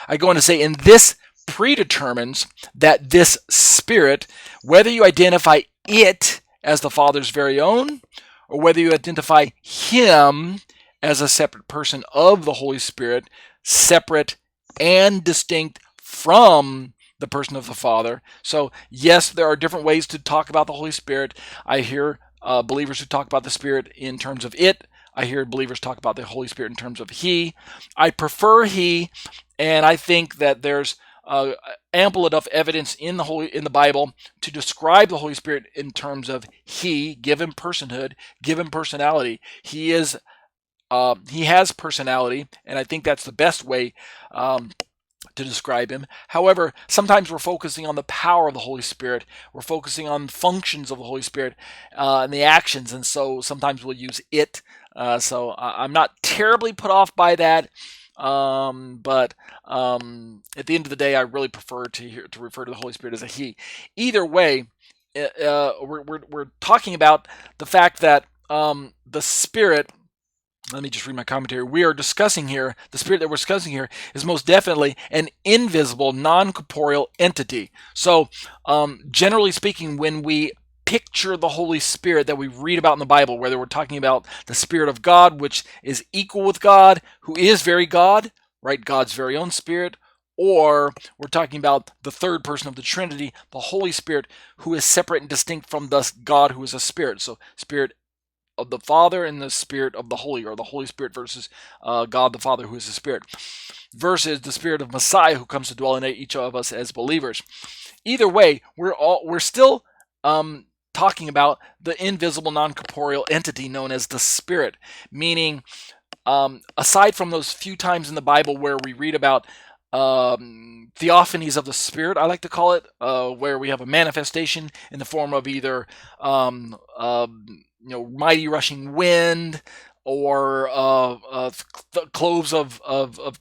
I go on to say, and this predetermines that this Spirit, whether you identify it as the Father's very own, or whether you identify Him as a separate person of the Holy Spirit, separate and distinct from the person of the Father. So, yes, there are different ways to talk about the Holy Spirit. I hear believers who talk about the Spirit in terms of it. I hear believers talk about the Holy Spirit in terms of He. I prefer He, and I think that there's ample enough evidence in the Bible to describe the Holy Spirit in terms of He, give Him personhood, give Him personality. He has personality, and I think that's the best way to describe Him. However, sometimes we're focusing on the power of the Holy Spirit. We're focusing on functions of the Holy Spirit and the actions, and so sometimes we'll use it. So I'm not terribly put off by that. But at the end of the day, I really prefer to refer to the Holy Spirit as a He. Either way, we're talking about the fact that the Spirit. Let me just read my commentary. We are discussing here, the Spirit that we're discussing here is most definitely an invisible, non-corporeal entity. So, generally speaking, when we picture the Holy Spirit that we read about in the Bible, whether we're talking about the Spirit of God, which is equal with God, who is very God, right? God's very own Spirit, or we're talking about the third person of the Trinity, the Holy Spirit, who is separate and distinct from the God who is a Spirit. So, Spirit of the Father and the Spirit of the Holy, or the Holy Spirit versus God the Father, who is the Spirit, versus the Spirit of Messiah, who comes to dwell in each of us as believers. Either way, we're still talking about the invisible, non-corporeal entity known as the Spirit, meaning aside from those few times in the Bible where we read about theophanies of the Spirit, I like to call it, where we have a manifestation in the form of either mighty rushing wind, or cloves of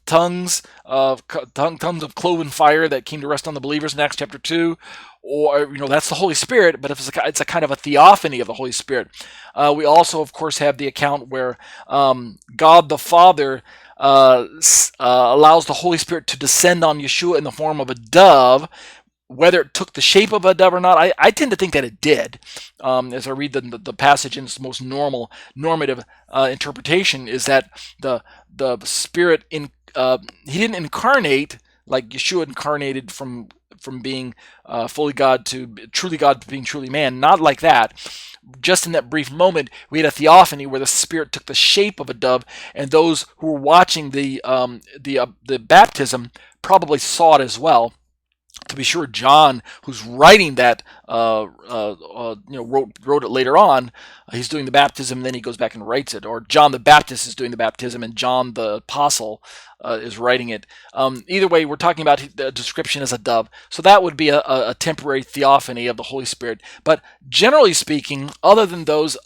tongues, tongues of cloven fire that came to rest on the believers in Acts chapter 2, or that's the Holy Spirit. But if it's a kind of a theophany of the Holy Spirit. We also, of course, have the account where God the Father allows the Holy Spirit to descend on Yeshua in the form of a dove. Whether it took the shape of a dove or not, I tend to think that it did. As I read the passage in its most normative interpretation, is that the Spirit He didn't incarnate like Yeshua incarnated from being fully God to truly God to being truly man. Not like that. Just in that brief moment, we had a theophany where the Spirit took the shape of a dove, and those who were watching the baptism probably saw it as well. To be sure, John, who's writing that, wrote it later on. He's doing the baptism, and then he goes back and writes it. Or John the Baptist is doing the baptism, and John the Apostle is writing it. Either way, we're talking about the description as a dove. So that would be a temporary theophany of the Holy Spirit. But generally speaking, other than those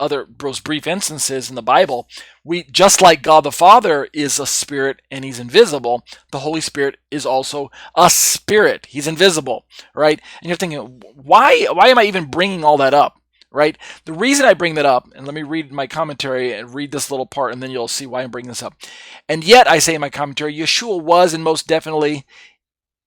brief instances in the Bible, we, just like God the Father is a spirit and He's invisible, the Holy Spirit is also a spirit. He's invisible, right? And you're thinking, why am I even bringing all that up? Right? The reason I bring that up, and let me read my commentary and read this little part, and then you'll see why I'm bringing this up. And yet, I say in my commentary, Yeshua was and most definitely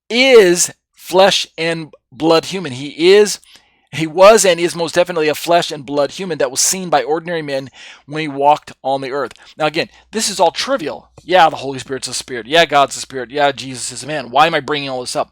is flesh and blood human. He was and is most definitely a flesh and blood human that was seen by ordinary men when He walked on the earth. Now again, this is all trivial. Yeah, the Holy Spirit's a spirit. Yeah, God's a spirit. Yeah, Jesus is a man. Why am I bringing all this up?